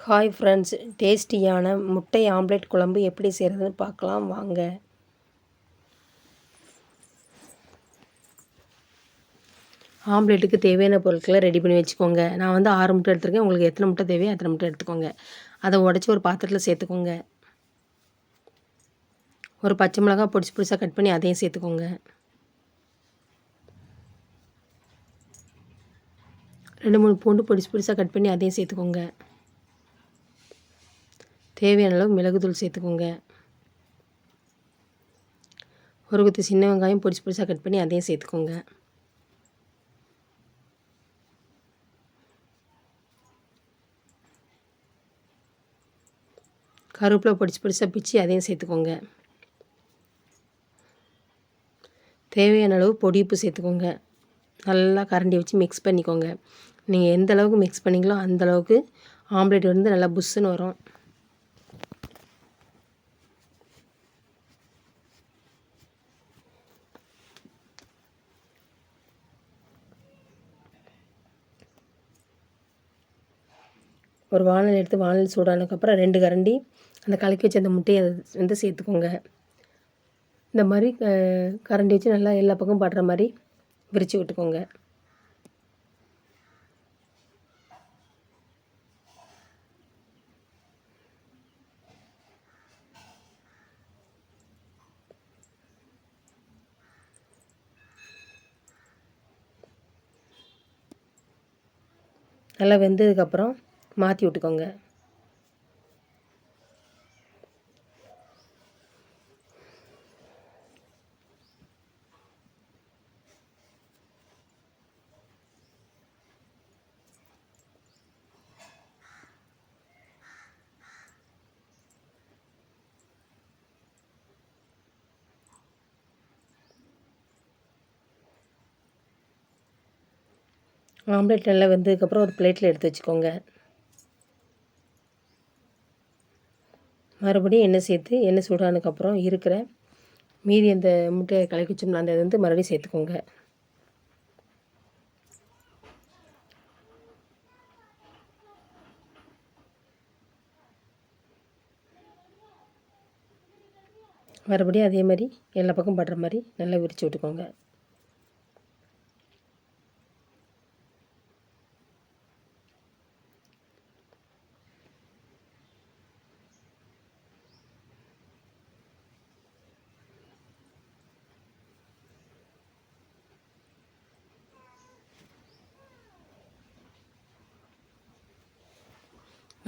Hi friends, டேஸ்டியான முட்டை omelette குழம்பு எப்படி செய்கிறதுன்னு பார்க்கலாம் வாங்க. ஆம்லெட்டுக்கு தேவையான பொருட்களை ரெடி பண்ணி வச்சுக்கோங்க. நான் 6 முட்டை எடுத்துருக்கேன். உங்களுக்கு எத்தனை முட்டை தேவையோ அத்தனை முட்டை எடுத்துக்கோங்க. அதை உடச்சி ஒரு பாத்திரத்தில் சேர்த்துக்கோங்க. ஒரு பச்சை மிளகாய் பொடிசு பொடிசாக கட் பண்ணி அதையும் சேர்த்துக்கோங்க. 2-3 பூண்டு பொடிசு பொடிசாக கட் பண்ணி அதையும் சேர்த்துக்கோங்க. தேவையான அளவு மிளகுத்தூள் சேர்த்துக்கோங்க. ஒரு கொத்து சின்ன வெங்காயம் பொடிசு பொடிசாக கட் பண்ணி அதையும் சேர்த்துக்கோங்க. கருவேப்பிலை பொடிசு பொடிசாக பிச்சு அதையும் சேர்த்துக்கோங்க. தேவையான அளவு பொடி உப்பு சேர்த்துக்கோங்க. நல்லா கரண்டி வச்சு மிக்ஸ் பண்ணிக்கோங்க. நீங்கள் எந்த அளவுக்கு மிக்ஸ் பண்ணிங்களோ அந்தளவுக்கு ஆம்லேட் நல்லா புஷ்ஷுன்னு வரும். ஒரு வானல் எடுத்து வானல் சூடானதுக்கப்புறம் 2 கரண்டி அந்த கலக்கி வச்ச அந்த முட்டையை சேர்த்துக்கோங்க. இந்த மாதிரி கரண்டி வச்சு நல்லா எல்லா பக்கமும் படுற மாதிரி விரித்து விட்டுக்கோங்க. நல்லா வெந்ததுக்கப்புறம் மாற்றி விட்டுக்கோங்க. ஆம்லேட் நல்லா வெந்ததுக்கப்புறம் ஒரு பிளேட்டில் எடுத்து வச்சுக்கோங்க. மறுபடியும் எண்ணெய் சேர்த்து எண்ணெய் சூடானதுக்கப்புறம் இருக்கிற மீதி அந்த முட்டையை கலக்கி வச்சோம்னா அந்த மறுபடியும் சேர்த்துக்கோங்க. மறுபடியும் அதே மாதிரி எல்லா பக்கம் படுற மாதிரி நல்லா விரித்து விட்டுக்கோங்க.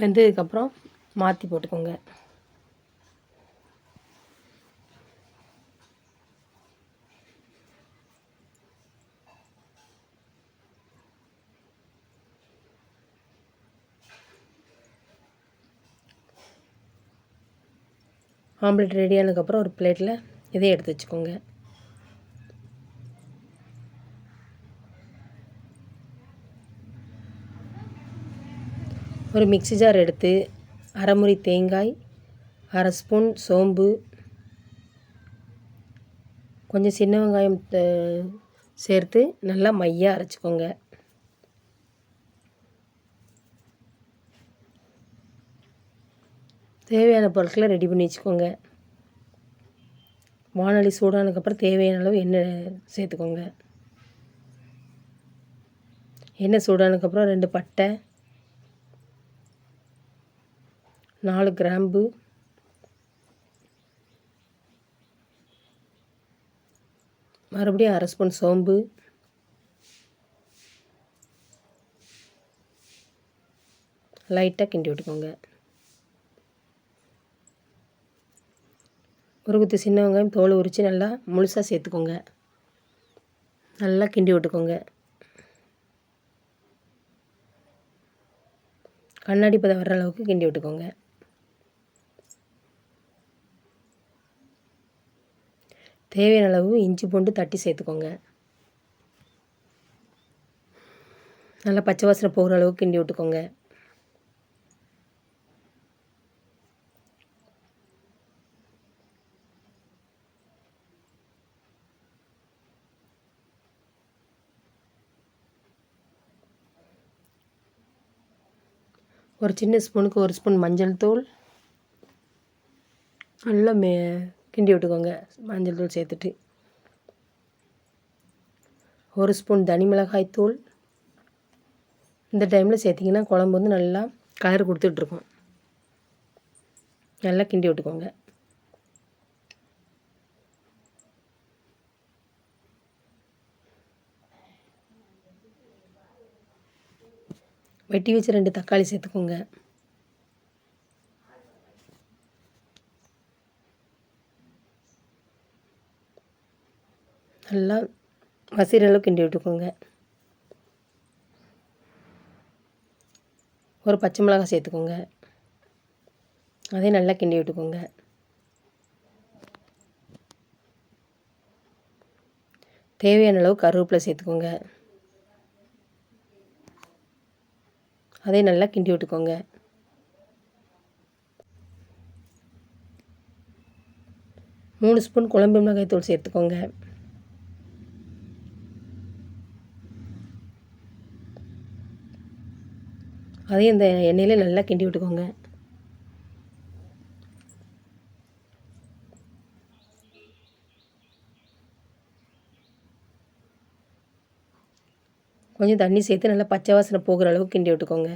வெந்ததுக்கப்புறம் மாற்றி போட்டுக்கோங்க. ஆம்லெட் ரெடியானதுக்கப்புறம் ஒரு பிளேட்டில் இதை எடுத்து வச்சுக்கோங்க. ஒரு மிக்ஸி ஜார் எடுத்து அரை முறி தேங்காய், அரை ஸ்பூன் சோம்பு, கொஞ்சம் சின்ன வெங்காயம் சேர்த்து நல்லா மையாக அரைச்சிக்கோங்க. தேவையான பொருட்களை ரெடி பண்ணி வச்சுக்கோங்க. வானொலி சூடானதுக்கப்புறம் தேவையான அளவு எண்ணெய் சேர்த்துக்கோங்க. எண்ணெய் சூடானதுக்கப்புறம் 2 பட்டை, 4 கிராம்பு, மறுபடியும் அரை ஸ்பூன் சோம்பு, லைட்டாக கிண்டி விட்டுக்கோங்க. ஒரு குத்து சின்ன வெங்காயம் தோல் உரித்து நல்லா முழுசாக சேர்த்துக்கோங்க. நல்லா கிண்டி விட்டுக்கோங்க. கண்ணாடி பதம் வர்ற அளவுக்கு கிண்டி விட்டுக்கோங்க. தேவையான அளவு இஞ்சி பூண்டு தட்டி சேர்த்துக்கோங்க. நல்லா பச்சை வாசனை போகிற அளவுக்கு கிண்டி விட்டுக்கோங்க. ஒரு சின்ன ஸ்பூனுக்கு 1 ஸ்பூன் மஞ்சள் தூள், நல்லா கிண்டி விட்டுக்கோங்க. மஞ்சள் தூள் சேர்த்துட்டு 1 ஸ்பூன் தனி மிளகாய் தூள். இந்த டைமில் சேர்த்திங்கன்னா குழம்பு வந்து நல்லா கலர் கொடுத்துட்ருக்கும். நல்லா கிண்டி விட்டுக்கோங்க. வெட்டி வச்சு 2 தக்காளி சேர்த்துக்கோங்க. நல்லா மசிகிற அளவுக்கு கிண்டி விட்டுக்கோங்க. ஒரு பச்சை மிளகாய் சேர்த்துக்கோங்க. அதையும் நல்லா கிண்டி விட்டுக்கோங்க. தேவையான அளவு கருவேப்பிலை சேர்த்துக்கோங்க. அதையும் நல்லா கிண்டி விட்டுக்கோங்க. மூணு ஸ்பூன் குழம்பு மிளகாய் தூள் சேர்த்துக்கோங்க. அதையும் இந்த எண்ணெயில் நல்லா கிண்டி விட்டுக்கோங்க. கொஞ்சம் தண்ணி சேர்த்து நல்லா பச்சை வாசனை போகிற அளவுக்கு கிண்டி விட்டுக்கோங்க.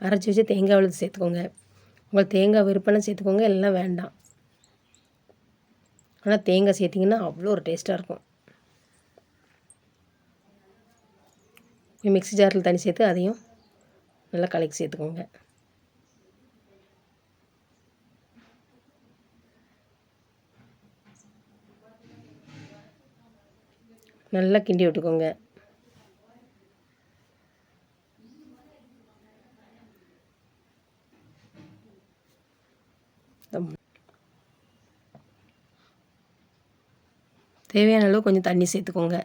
அரைச்சி வச்சு தேங்காய் விழுது சேர்த்துக்கோங்க. உங்களுக்கு தேங்காய் விருப்பம்னா சேர்த்துக்கோங்க, இல்லைன்னா வேண்டாம். ஆனால் தேங்காய் சேர்த்திங்கன்னா அவ்வளோ ஒரு டேஸ்ட்டாக இருக்கும். மிக்ஸி ஜாரில் தண்ணி சேர்த்து அதையும் நல்லா கலக்கி சேர்த்துக்கோங்க. நல்லா கிண்டி விட்டுக்கோங்க. தேவையான அளவு கொஞ்சம் தண்ணி சேர்த்துக்கோங்க.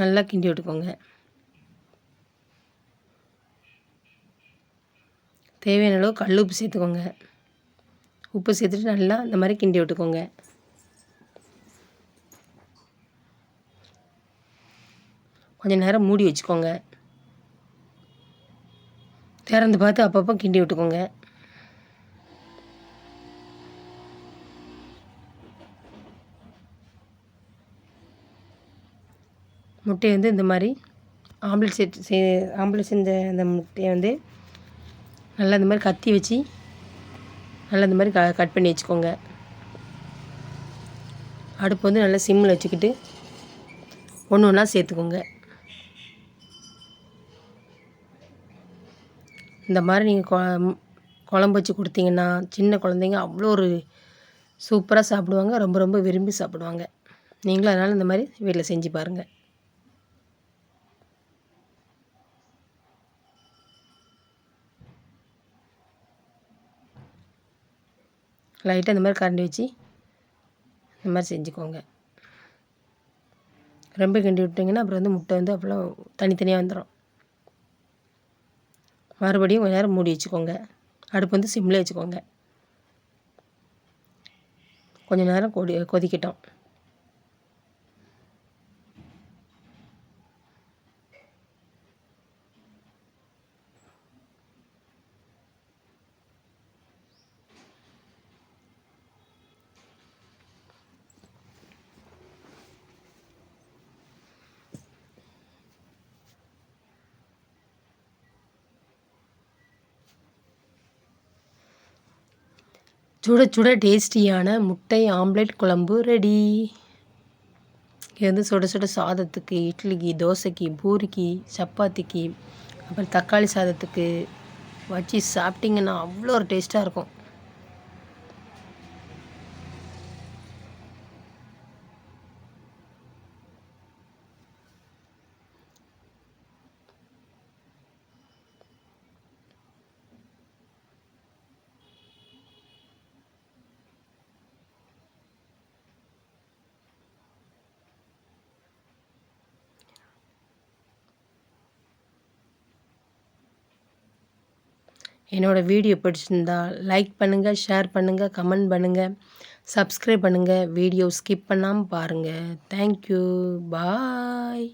நல்லா கிண்டி விட்டுக்கோங்க. தேவையான அளவு கல் உப்பு சேர்த்துக்கோங்க. உப்பு சேர்த்துட்டு நல்லா இந்த மாதிரி கிண்டி விட்டுக்கோங்க. கொஞ்சம் நேரம் மூடி வச்சுக்கோங்க. திறந்து பார்த்து அப்பப்போ கிண்டி விட்டுக்கோங்க. முட்டையை வந்து இந்த மாதிரி ஆம்லெட் செஞ்ச அந்த முட்டையை வந்து நல்லா இந்த மாதிரி கத்தி வச்சு நல்லா இந்த மாதிரி கட் பண்ணி வச்சுக்கோங்க. அடுப்பு வந்து நல்லா சிம்மில் வச்சுக்கிட்டு ஒன்று ஒன்றா சேர்த்துக்கோங்க. இந்த மாதிரி நீங்கள் குழம்பு வச்சு கொடுத்தீங்கன்னா சின்ன குழந்தைங்க அவ்வளோ ஒரு சூப்பராக சாப்பிடுவாங்க, ரொம்ப ரொம்ப விரும்பி சாப்பிடுவாங்க. நீங்களும் அதனால் இந்த மாதிரி வீட்டில் செஞ்சு பாருங்கள். லைட்டாக இந்த மாதிரி கரண்டி வச்சு இந்த மாதிரி செஞ்சுக்கோங்க. ரொம்ப கிண்டி விட்டிங்கன்னா அப்புறம் வந்து முட்டை வந்து அவ்வளோ தனித்தனியாக வந்துடும். மறுபடியும் கொஞ்ச நேரம் மூடி வச்சுக்கோங்க. அடுப்பு வந்து சிம்மில் வச்சுக்கோங்க. கொஞ்சம் நேரம் கொதிக்கட்டும். சுட சுட டேஸ்டியான முட்டை ஆம்லெட் குழம்பு ரெடி. இது வந்து சுட சுட சாதத்துக்கு, இட்லிக்கு, தோசைக்கு, பூரிக்கு, சப்பாத்திக்கு, அப்புறம் தக்காளி சாதத்துக்கு வச்சு சாப்பிட்டிங்கன்னா அவ்வளோ ஒரு டேஸ்ட்டாக இருக்கும். என்னோடய வீடியோ பிடிச்சிருந்தா லைக் பண்ணுங்கள், ஷேர் பண்ணுங்கள், கமெண்ட் பண்ணுங்கள், சப்ஸ்கிரைப் பண்ணுங்கள். வீடியோ ஸ்கிப் பண்ணாமல் பாருங்கள். தேங்க்யூ. பாய்.